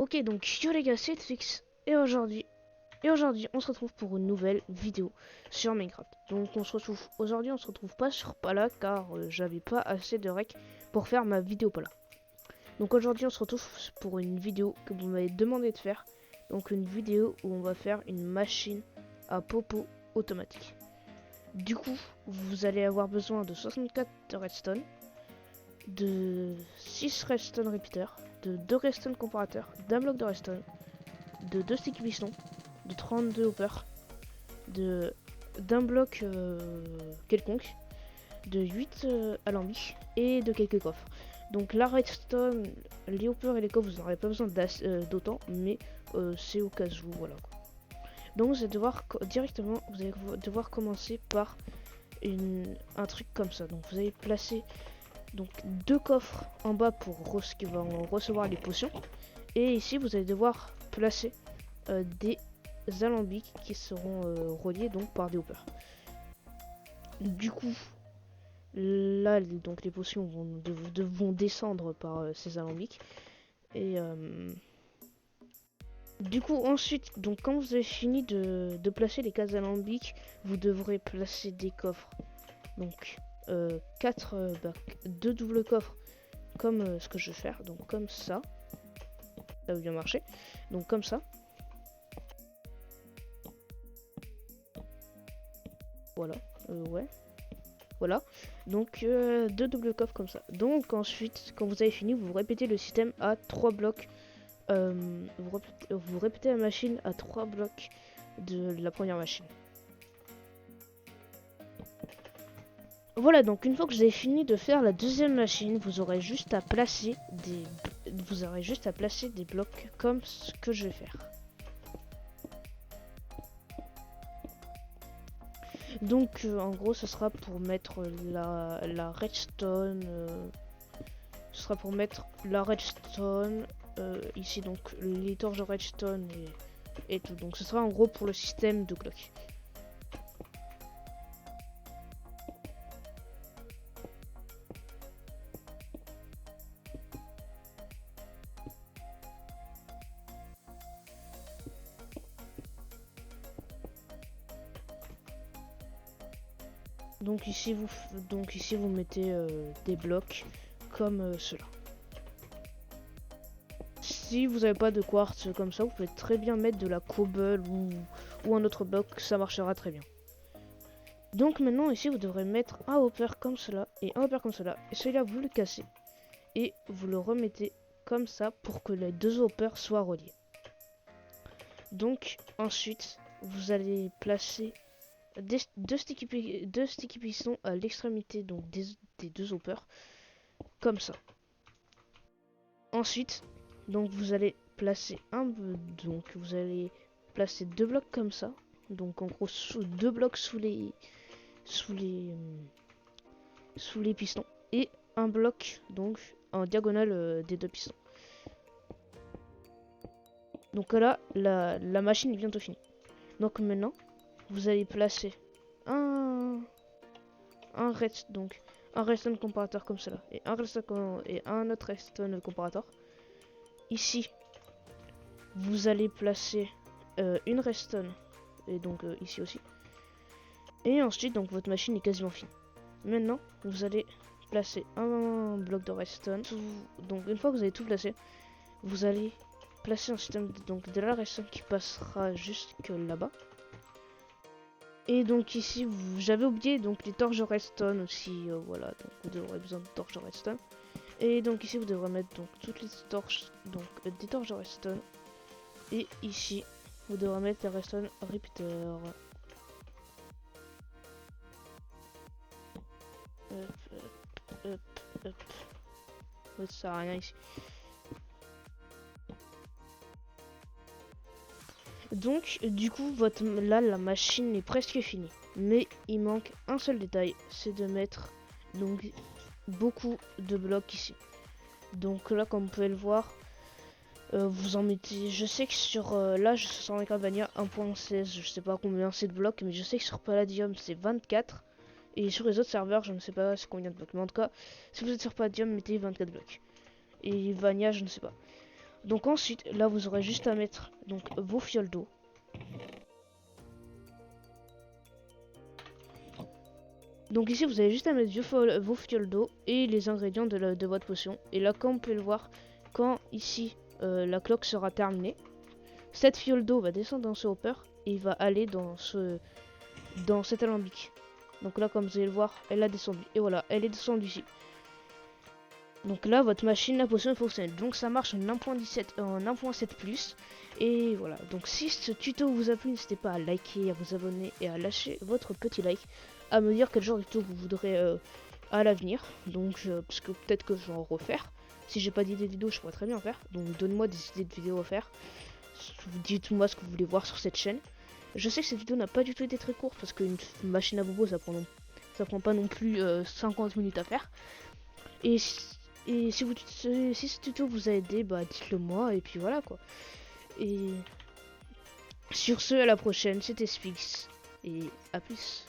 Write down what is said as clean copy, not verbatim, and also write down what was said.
Ok, donc yo les gars, c'est Twix et aujourd'hui on se retrouve pour une nouvelle vidéo sur Minecraft. Donc on se retrouve pas sur Pala car j'avais pas assez de rec pour faire ma vidéo Pala. Donc aujourd'hui on se retrouve pour une vidéo que vous m'avez demandé de faire. Donc une vidéo où on va faire une machine à popo automatique. Du coup, vous allez avoir besoin de 64 redstone, de 6 redstone repeaters, de 2 redstone comparateurs, d'un bloc de redstone, de 2 sticky pistons, de 32 hoppers, d'un bloc quelconque, de 8 alambics et de quelques coffres. Donc la redstone, les hoppers et les coffres, vous n'aurez pas besoin d'autant, mais c'est au cas où, voilà. Donc vous allez devoir commencer par un truc comme ça. Donc vous allez placer donc 2 coffres en bas pour ce qui va recevoir les potions. Et ici vous allez devoir placer des alambics qui seront reliés donc par des hoppers. Du coup, là donc les potions vont descendre par ces alambics. Et du coup ensuite, donc quand vous avez fini de placer les cases alambics, vous devrez placer des coffres. Donc 2 doubles coffres comme ce que je vais faire. Donc comme ça. Ça va bien marcher. Donc comme ça. Voilà. Ouais. Voilà. Donc 2 doubles coffres comme ça. Donc ensuite, quand vous avez fini, vous répétez le système à 3 blocs. Vous répétez la machine à 3 blocs de la première machine. Voilà, donc une fois que vous avez fini de faire la deuxième machine, vous aurez juste à placer des blocs comme ce que je vais faire. Donc en gros ce sera pour mettre la redstone. Ce sera pour mettre la redstone ici, donc les torches redstone et tout. Donc ce sera en gros pour le système de clock. Donc ici vous mettez des blocs comme cela. Si vous n'avez pas de quartz comme ça, vous pouvez très bien mettre de la cobble ou un autre bloc, ça marchera très bien. Donc maintenant ici vous devrez mettre un hopper comme cela et un hopper comme cela. Et celui-là vous le cassez et vous le remettez comme ça pour que les deux hoppers soient reliés. Donc ensuite vous allez placer deux sticky pistons à l'extrémité donc des deux hoppers comme ça. Ensuite donc vous allez placer deux blocs comme ça, donc en gros deux blocs sous les pistons et un bloc donc en diagonale des deux pistons. Donc là la machine est bientôt finie. Donc maintenant vous allez placer un redstone comparateur comme cela et un autre redstone comparateur. Ici vous allez placer une redstone et donc ici aussi. Et ensuite donc votre machine est quasiment finie. Maintenant vous allez placer un bloc de redstone. Donc une fois que vous avez tout placé, vous allez placer un système de la redstone qui passera jusque là-bas. Et donc ici j'avais oublié donc les torches redstone aussi, voilà, donc vous aurez besoin de torches redstone. Et donc ici vous devrez mettre donc toutes les torches, donc des torches redstone. Et ici vous devrez mettre les redstone repeaters. Hop. Ouais, ça sert à rien ici. Donc du coup là la machine est presque finie. Mais il manque un seul détail, c'est de mettre donc beaucoup de blocs ici. Donc là comme vous pouvez le voir, vous en mettez, je sais que sur là je suis sur Minecraft Vanilla 1.16, je sais pas combien c'est de blocs, mais je sais que sur Palladium c'est 24. Et sur les autres serveurs je ne sais pas c'est combien de blocs, mais en tout cas si vous êtes sur Palladium mettez 24 blocs. Et Vanilla je ne sais pas. Donc ensuite, là vous aurez juste à mettre donc vos fioles d'eau. Donc ici vous avez juste à mettre vos fioles d'eau et les ingrédients de votre potion. Et là comme vous pouvez le voir, quand ici la cloque sera terminée, cette fiole d'eau va descendre dans ce hopper et il va aller dans cet alambic. Donc là comme vous allez le voir, elle a descendu. Et voilà, elle est descendue ici. Donc là votre machine la potion fonctionne. Donc ça marche en 1.17 en 1.7+. Et voilà, donc si ce tuto vous a plu, n'hésitez pas à liker, à vous abonner et à lâcher votre petit like, à me dire quel genre de tuto vous voudrez à l'avenir. Donc parce que peut-être que je vais en refaire. Si j'ai pas d'idée de vidéo, je pourrais très bien en faire. Donc donnez-moi des idées de vidéos à faire. Dites-moi ce que vous voulez voir sur cette chaîne. Je sais que cette vidéo n'a pas du tout été très courte parce qu'une machine à bobo ça prend pas non plus 50 minutes à faire. Et si ce tuto vous a aidé, bah dites-le moi et puis voilà quoi. Et sur ce, à la prochaine, c'était Spix et à plus.